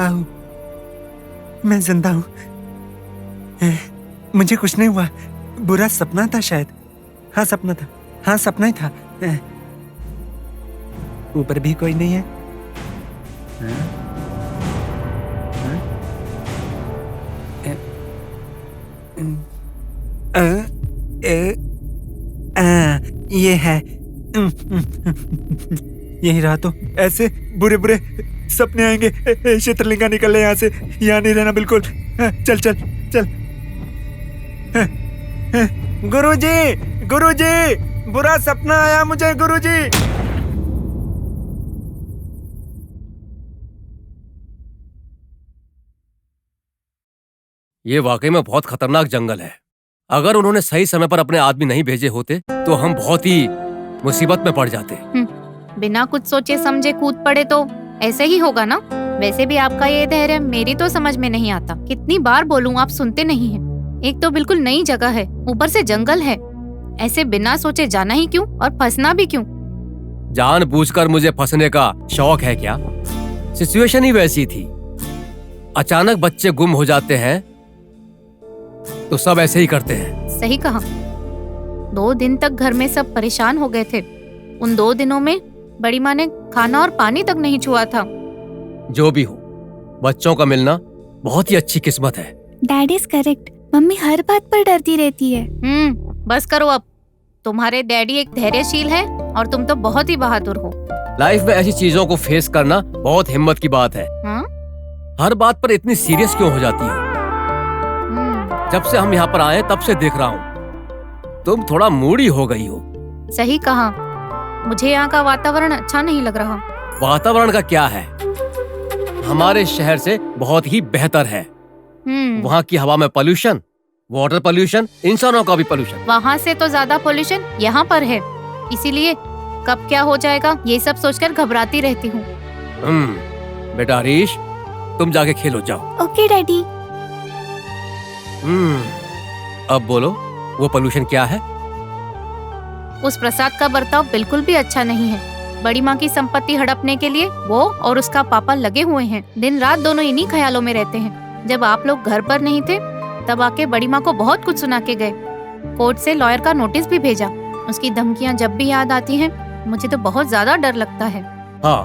आओ, मैं जिंदा हूँ। मुझे कुछ नहीं हुआ। बुरा सपना था शायद। हाँ सपना था। हाँ सपना ही था। ऊपर भी कोई नहीं है। ये है। यही रहा तो ऐसे बुरे बुरे सपने आएंगे। चित्रलिंगा निकल ले यहाँ से। यहाँ नहीं रहना बिल्कुल। चल चल चल। गुरुजी, गुरुजी, बुरा सपना आया मुझे गुरुजी। ये वाकई में बहुत खतरनाक जंगल है। अगर उन्होंने सही समय पर अपने आदमी नहीं भेजे होते तो हम बहुत ही मुसीबत में पड़ जाते। बिना कुछ सोचे समझे कूद पड़े तो ऐसे ही होगा ना। वैसे भी आपका ये धैर्य मेरी तो समझ में नहीं आता। कितनी बार बोलूं आप सुनते नहीं हैं। एक तो बिल्कुल नई जगह है, ऊपर से जंगल है। ऐसे बिना सोचे जाना ही क्यों और फंसना भी क्यों? जानबूझकर मुझे फंसने का शौक है क्या? सिचुएशन ही वैसी थी। अचानक बच्चे गुम हो जाते हैं तो सब ऐसे ही करते हैं। सही कहा। 2 दिन तक घर में सब परेशान हो गए थे। उन 2 दिनों में बड़ी माँ ने खाना और पानी तक नहीं छुआ था। जो भी हो, बच्चों का मिलना बहुत ही अच्छी किस्मत है। Dad is correct. मम्मी हर बात पर डरती रहती है। बस करो अब। तुम्हारे डैडी एक धैर्यशील है और तुम तो बहुत ही बहादुर हो। लाइफ में ऐसी चीजों को फेस करना बहुत हिम्मत की बात है। हर बात पर इतनी सीरियस क्यों हो जाती हो? जब से हम यहाँ पर आए तब से देख रहा हूँ तुम थोड़ा मूडी हो गई हो। सही कहा। मुझे यहाँ का वातावरण अच्छा नहीं लग रहा। वातावरण का क्या है, हमारे शहर से बहुत ही बेहतर है। वहाँ की हवा में पोल्यूशन, वाटर पोल्यूशन, इंसानों का भी पोल्यूशन। वहाँ से तो ज्यादा पोल्यूशन यहाँ पर है। इसीलिए कब क्या हो जाएगा ये सब सोचकर घबराती रहती हूँ। बेटा हरीश, तुम जाके खेलो जाओ। Okay daddy. अब बोलो, वो पोल्यूशन क्या है? उस प्रसाद का बर्ताव बिल्कुल भी अच्छा नहीं है। बड़ी माँ की संपत्ति हड़पने के लिए वो और उसका पापा लगे हुए हैं। दिन रात दोनों इन्हीं ख्यालों में रहते हैं। जब आप लोग घर पर नहीं थे तब आके बड़ी माँ को बहुत कुछ सुना के गए। कोर्ट से लॉयर का नोटिस भी भेजा। उसकी धमकियाँ जब भी याद आती हैं मुझे तो बहुत ज्यादा डर लगता है। हाँ,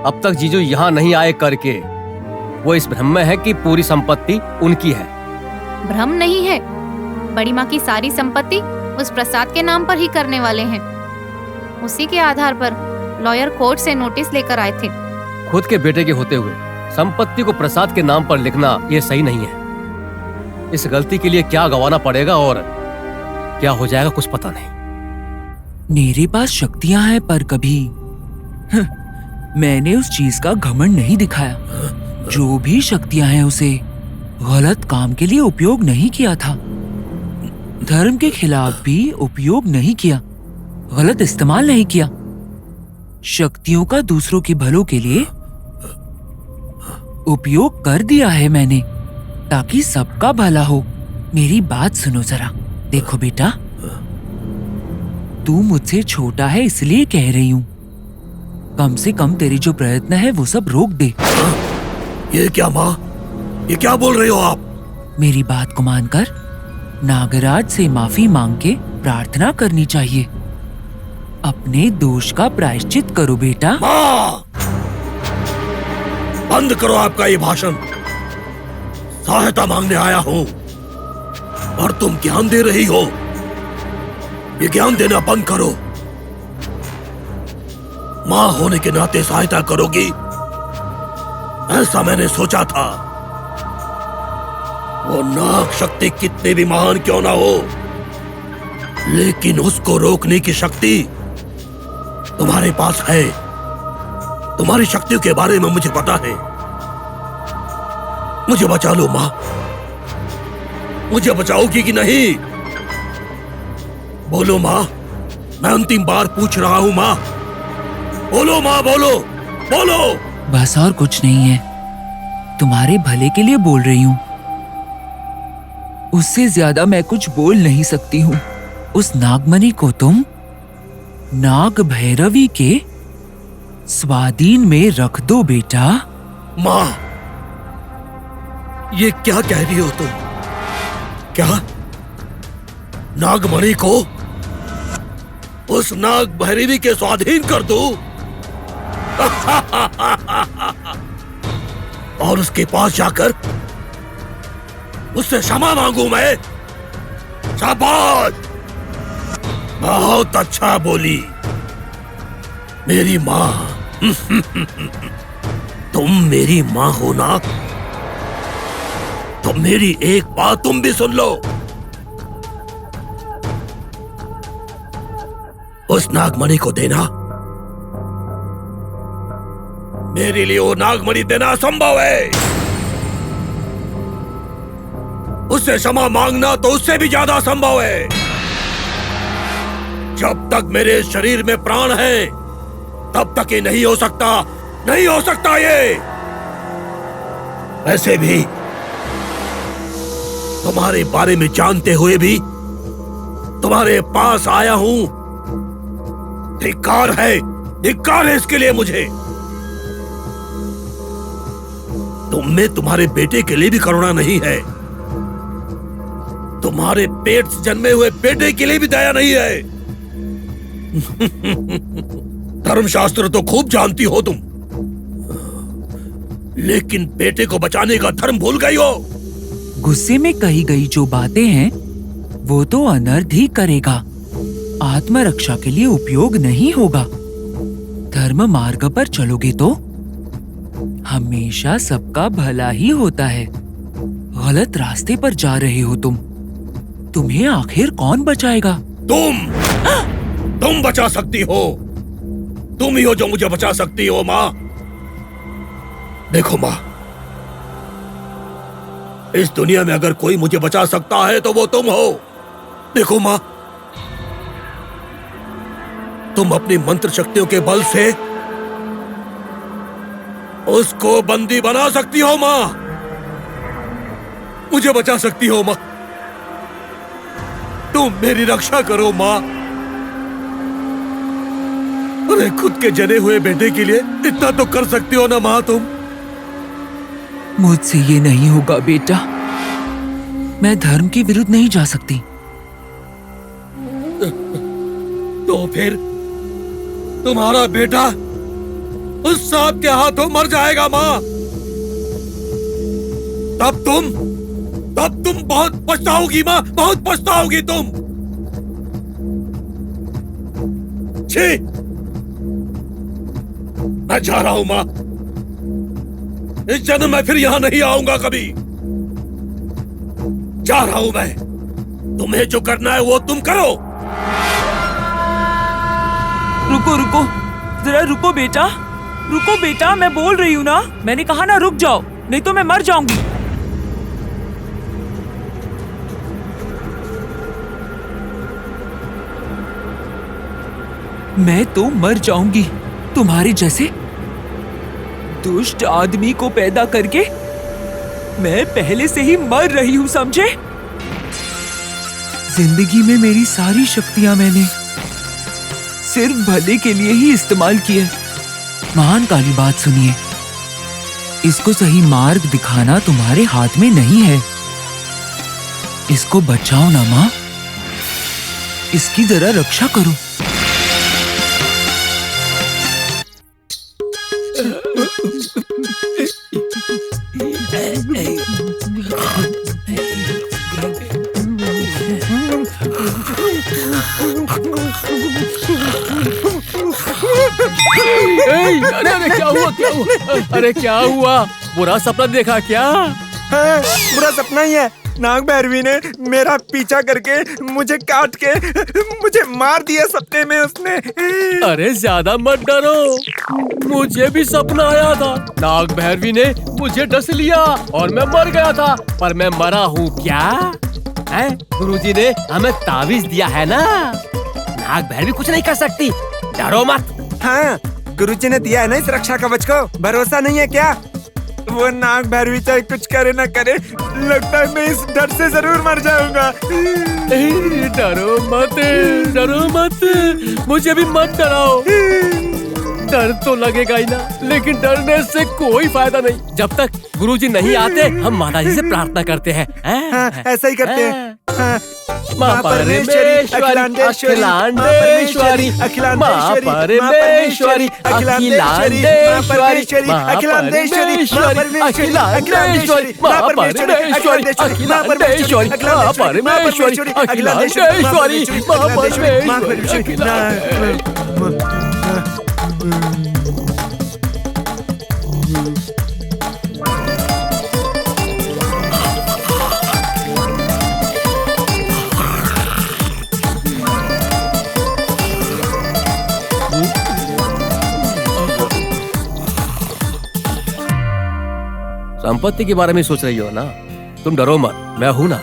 अब तक जीजू यहाँ नहीं आए करके वो इस भ्रम में है कि पूरी संपत्ति उनकी है। भ्रम नहीं है। बड़ी माँ की सारी संपत्ति उस प्रसाद के नाम पर ही करने वाले हैं। उसी के आधार पर लॉयर कोर्ट से नोटिस लेकर आए थे। खुद के बेटे के होते हुए संपत्ति को प्रसाद के नाम पर लिखना ये सही नहीं है। इस गलती के लिए क्या गंवाना पड़ेगा और क्या हो जाएगा कुछ पता नहीं। मेरे पास शक्तियां हैं पर कभी मैंने उस चीज का घमंड नहीं दिखाया। जो भी शक्तियां हैं उसे गलत काम के लिए उपयोग नहीं किया था। धर्म के खिलाफ भी उपयोग नहीं किया, गलत इस्तेमाल नहीं किया। शक्तियों का दूसरों के भलों के लिए उपयोग कर दिया है मैंने, ताकि सबका भला हो। मेरी बात सुनो जरा। देखो बेटा, तू मुझसे छोटा है इसलिए कह रही हूँ, कम से कम तेरी जो प्रयत्न है वो सब रोक दे। ये क्या माँ, ये क्या बोल रहे हो आप? मेरी बात को मानकर नागराज से माफी मांग के प्रार्थना करनी चाहिए। अपने दोष का प्रायश्चित करो बेटा। माँ, बंद करो आपका ये भाषण। सहायता मांगने आया हूँ और तुम ज्ञान दे रही हो। ये ज्ञान देना बंद करो। माँ होने के नाते सहायता करोगी, ऐसा मैंने सोचा था। वो नाग शक्ति कितनी भी महान क्यों ना हो, लेकिन उसको रोकने की शक्ति तुम्हारे पास है। तुम्हारी शक्तियों के बारे में मुझे पता है। मुझे बचा लो माँ। मुझे बचाओगी कि नहीं? बोलो माँ, मैं अंतिम बार पूछ रहा हूँ माँ। बोलो माँ, बोलो बोलो। बस और कुछ नहीं है, तुम्हारे भले के लिए बोल रही हूँ। उससे ज्यादा मैं कुछ बोल नहीं सकती हूँ। उस नागमणि को तुम नाग भैरवी के स्वाधीन में रख दो बेटा। माँ, ये क्या कह रही हो तुम? क्या नागमणि को उस नाग भैरवी के स्वाधीन कर दो और उसके पास जाकर उससे क्षमा मांगू मैं? शाबाश, बहुत अच्छा बोली मेरी माँ। तुम मेरी माँ हो ना, तो मेरी एक बात तुम भी सुन लो। उस नागमणि को देना, मेरे लिए वो नागमणि देना असंभव है। उससे क्षमा मांगना तो उससे भी ज्यादा असंभव है। जब तक मेरे शरीर में प्राण है तब तक ये नहीं हो सकता, नहीं हो सकता ये। वैसे भी तुम्हारे बारे में जानते हुए भी तुम्हारे पास आया हूं। धिक्कार है इसके लिए मुझे। तुम में तुम्हारे बेटे के लिए भी करुणा नहीं है, तुम्हारे पेट से जन्मे हुए बेटे के लिए भी दया नहीं है। धर्मशास्त्र तो खूब जानती हो तुम, लेकिन बेटे को बचाने का धर्म भूल गई हो। गुस्से में कही गई जो बातें हैं वो तो अनर्थ ही करेगा, आत्मरक्षा के लिए उपयोग नहीं होगा। धर्म मार्ग पर चलोगे तो हमेशा सबका भला ही होता है। गलत रास्ते पर जा रहे हो तुम, तुम्हें आखिर कौन बचाएगा? तुम बचा सकती हो, तुम ही हो जो मुझे बचा सकती हो माँ। देखो माँ, इस दुनिया में अगर कोई मुझे बचा सकता है तो वो तुम हो। देखो माँ, तुम अपनी मंत्र शक्तियों के बल से उसको बंदी बना सकती हो माँ, मुझे बचा सकती हो माँ। तुम मेरी रक्षा करो माँ। अरे खुद के जने हुए बेटे के लिए इतना तो कर सकती हो ना माँ तुम। मुझसे ये नहीं होगा बेटा, मैं धर्म के विरुद्ध नहीं जा सकती। तो फिर तुम्हारा बेटा उस सांप के हाथों मर जाएगा माँ। तब तुम बहुत पछताओगी माँ, बहुत पछताओगी तुम। छी, मैं जा रहा हूं माँ, इस जन्म में फिर यहां नहीं आऊंगा कभी। जा रहा हूं मैं, तुम्हें जो करना है वो तुम करो। रुको, जरा रुको बेटा, मैं बोल रही हूँ ना, मैंने कहा ना रुक जाओ, नहीं तो मैं मर जाऊंगी। मैं तो मर जाऊंगी तुम्हारे जैसे दुष्ट आदमी को पैदा करके। मैं पहले से ही मर रही हूँ, समझे? जिंदगी में मेरी सारी शक्तियां मैंने सिर्फ भले के लिए ही इस्तेमाल की है। महान काली बात सुनिए, इसको सही मार्ग दिखाना तुम्हारे हाथ में नहीं है। इसको बचाओ ना माँ, इसकी जरा रक्षा करो। अरे क्या हुआ? अरे क्या हुआ? बुरा सपना देखा क्या? हाँ, बुरा सपना ही है। नाग भैरवी ने मेरा पीछा करके मुझे काट के मुझे मार दिया सपने में उसने। अरे ज्यादा मत डरो, मुझे भी सपना आया था। नाग भैरवी ने मुझे डस लिया और मैं मर गया था, पर मैं मरा हूँ क्या? गुरुजी ने हमें ताबीज दिया है ना, नाग भैरवी कुछ नहीं कर सकती, डरो मत। हाँ, गुरुजी ने दिया है ना इस रक्षा कवच को, भरोसा नहीं है क्या? वो नाग भैरवी चाहे कुछ करे ना करे, लगता है मैं इस डर से जरूर मर जाऊंगा। डरो मत, मुझे भी मत डराओ। डर तो लगेगा ही ना, लेकिन डरने से कोई फायदा नहीं। जब तक गुरुजी नहीं आते हम माता जी से प्रार्थना करते हैं। हाँ, ऐसा ही करते हैं। हाँ। माँ परमेश्वरी, अखिलांडेश्वरी, माँ परमेश्वरी, अखिलांडेश्वरी, माँ परमेश्वरी, अखिलांडेश्वरी, माँ परमेश्वरी, अखिलांडेश्वरी, माँ परमेश्वरी, अखिलांडेश्वरी, माँ परमेश्वरी, अखिलांडेश्वरी, माँ परमेश्वरी। संपत्ति के बारे में सोच रही हो ना? तुम डरो मत, मैं हूँ ना।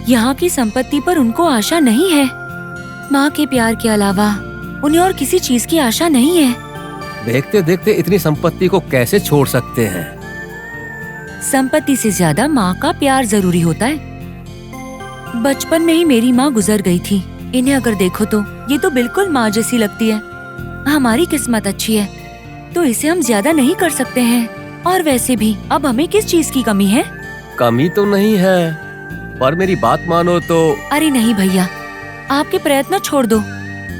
यहाँ की संपत्ति पर उनको आशा नहीं है। माँ के प्यार के अलावा उन्हें और किसी चीज की आशा नहीं है। देखते देखते इतनी संपत्ति को कैसे छोड़ सकते हैं? संपत्ति से ज्यादा माँ का प्यार जरूरी होता है। बचपन में ही मेरी माँ गुजर गई थी। इन्हें अगर देखो तो ये तो बिल्कुल माँ जैसी लगती है। हमारी किस्मत अच्छी है तो इसे हम ज्यादा नहीं कर सकते हैं। और वैसे भी अब हमें किस चीज की कमी है? कमी तो नहीं है, पर मेरी बात मानो तो। अरे नहीं भैया, आपके प्रयत्न छोड़ दो।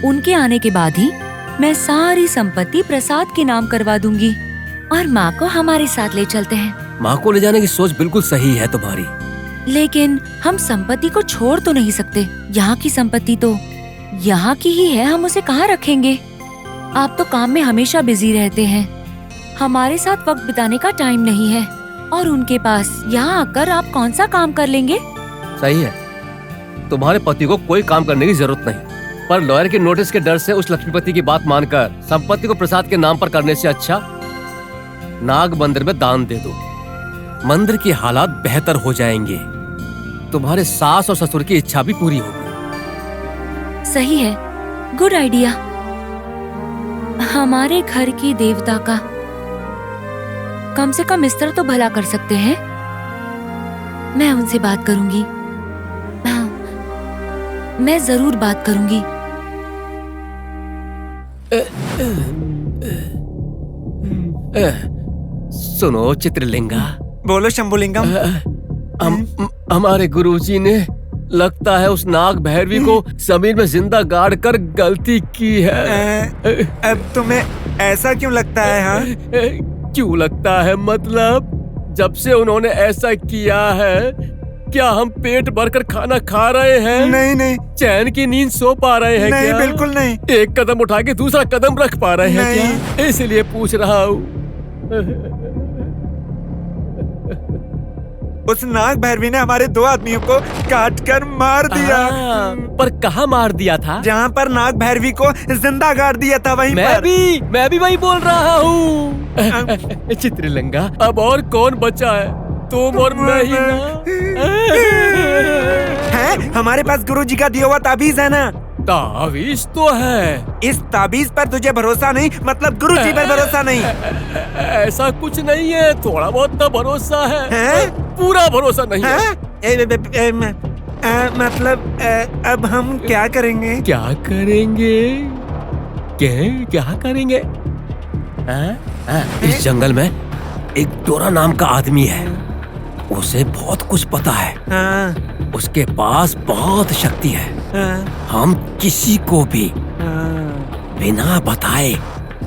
उनके आने के बाद ही मैं सारी संपत्ति प्रसाद के नाम करवा दूंगी और माँ को हमारे साथ ले चलते हैं। माँ को ले जाने की सोच बिल्कुल सही है तुम्हारी, लेकिन हम संपत्ति को छोड़ तो नहीं सकते। यहाँ की संपत्ति तो यहाँ की ही है, हम उसे कहाँ रखेंगे? आप तो काम में हमेशा बिजी रहते हैं, हमारे साथ वक्त बिताने का टाइम नहीं है। और उनके पास यहाँ आकर आप कौन सा काम कर लेंगे? सही है, तुम्हारे पति को कोई काम करने की जरूरत नहीं, पर लॉयर के नोटिस के डर से उस लक्ष्मीपति की बात मानकर संपत्ति को प्रसाद के नाम पर करने से अच्छा नाग मंदिर में दान दे दो। मंदिर की हालात बेहतर हो जाएंगे, तुम्हारे सास और ससुर की इच्छा भी पूरी होगी। सही है, गुड आइडिया। हमारे घर की देवता का कम से कम इस तरह तो भला कर सकते हैं। मैं उनसे बात करूंगी। मैं जरूर बात करूंगी। सुनो चित्रलिंगा। बोलो शंभुलिंगम। हमारे गुरुजी ने लगता है उस नाग भैरवी को जमीन में जिंदा गाड़ कर गलती की है। अब तुम्हें ऐसा क्यों लगता है? हाँ, क्यों लगता है मतलब? जब से उन्होंने ऐसा किया है, क्या हम पेट भरकर खाना खा रहे हैं? नहीं नहीं। चैन की नींद सो पा रहे हैं? नहीं, क्या? बिल्कुल नहीं। एक कदम उठा के दूसरा कदम रख पा रहे हैं क्या? इसलिए पूछ रहा हूँ। उस नाग भैरवी ने हमारे 2 आदमियों को काट कर मार दिया। पर कहाँ मार दिया था? जहाँ पर नाग भैरवी को जिंदा गाड़ दिया था वहीं पर। मैं भी वही बोल रहा हूँ। चित्रलिंगा, अब और कौन बचा है? तुम और मैं ही ना। है, हमारे पास गुरुजी का दिया हुआ ताबीज है ना। ताबीज तो है। इस ताबीज पर तुझे भरोसा नहीं, मतलब गुरुजी पर भरोसा नहीं? ऐसा कुछ नहीं है, थोड़ा बहुत तो भरोसा है? पूरा भरोसा नहीं है। मतलब अब हम क्या करेंगे? क्या करेंगे? क्या करेंगे? इस जंगल में एक डोरा नाम का आदमी है, उसे बहुत कुछ पता है। उसके पास बहुत शक्ति है। हम किसी को भी बिना बताए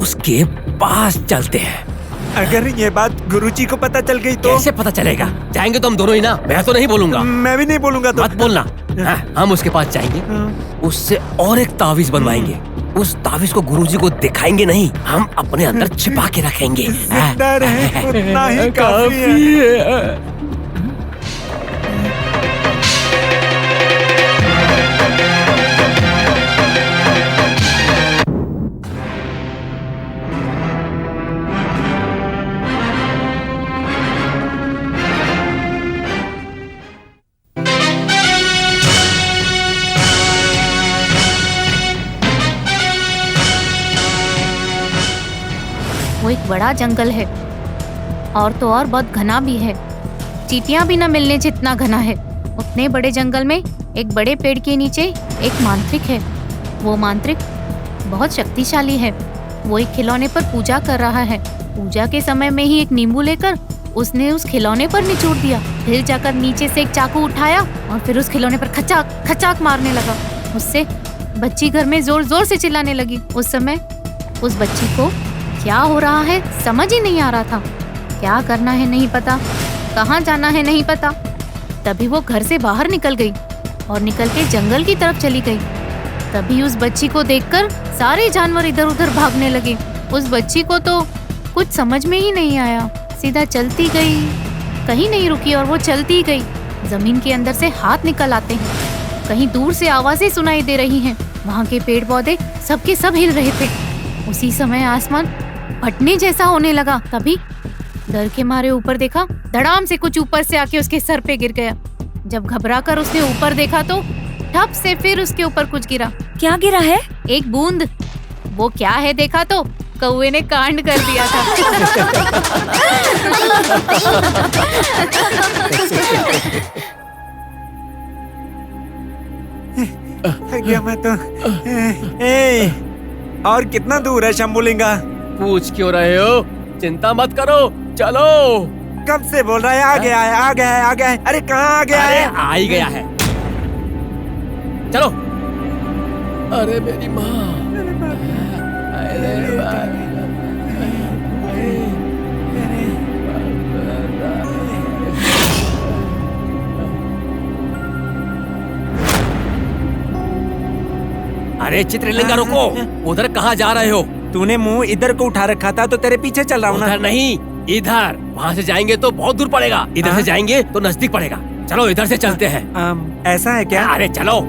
उसके पास चलते हैं। अगर ये बात गुरुजी को पता चल गई तो? कैसे पता चलेगा? जाएंगे तो हम दोनों ही ना, मैं तो नहीं बोलूंगा। मैं भी नहीं बोलूंगा तो। मत बोलना। हम उसके पास जाएंगे, उससे और एक तावीज बनवाएंगे। उस तावीज को गुरुजी को दिखाएंगे नहीं, हम अपने अंदर छिपा के रखेंगे। जिंदा रहे उतना ही काफी है। वो एक बड़ा जंगल है और तो और बहुत घना भी है। चींटियां भी न मिलने जितना घना है। उतने बड़े जंगल में एक बड़े पेड़ के नीचे एक मांत्रिक है। वो मांत्रिक बहुत शक्तिशाली है। वो एक खिलौने पर पूजा कर रहा है। पूजा के समय में ही एक नींबू लेकर उसने उस खिलौने पर निचोड़ दिया। फिर जाकर नीचे से एक चाकू उठाया और फिर उस खिलौने पर खचाक खचाक मारने लगा। उससे बच्ची घर में जोर जोर से चिल्लाने लगी। उस समय उस बच्ची को क्या हो रहा है समझ ही नहीं आ रहा था। क्या करना है नहीं पता, कहाँ जाना है नहीं पता। तभी वो घर से बाहर निकल गई और निकल के जंगल की तरफ चली गई। तभी उस बच्ची को देखकर सारे जानवर इधर उधर भागने लगे। उस बच्ची को तो कुछ समझ में ही नहीं आया, सीधा चलती गई, कहीं नहीं रुकी और वो चलती गई। जमीन के अंदर से हाथ निकल आते हैं, कहीं दूर से आवाजें सुनाई दे रही हैं। वहाँ के पेड़ पौधे सबके सब हिल रहे थे। उसी समय आसमान फटने जैसा होने लगा। तभी डर के मारे ऊपर देखा, धड़ाम से कुछ ऊपर से आके उसके सर पे गिर गया। जब घबराकर उसने ऊपर देखा तो ठप से फिर उसके ऊपर कुछ गिरा। क्या गिरा है? एक बूंद। वो क्या है देखा तो कौवे ने कांड कर दिया था। गया मैं तो। ए, और कितना दूर है शंभुलिंगा? पूछ क्यों रहे हो? चिंता मत करो, चलो। कब से बोल रहा है आ गया है, आ गया है, आ गया है। अरे कहाँ आ गया अरे है? आ ही गया है, चलो। अरे मेरी माँ, अरे अरे चित्रलिंगा रुको, उधर कहाँ जा रहे हो? तूने मुंह इधर को उठा रखा था तो तेरे पीछे चल रहा हूँ ना। उधर नहीं, इधर। वहाँ से जाएंगे तो बहुत दूर पड़ेगा, इधर से जाएंगे तो नजदीक पड़ेगा। चलो इधर से चलते हैं। ऐसा है क्या? अरे चलो।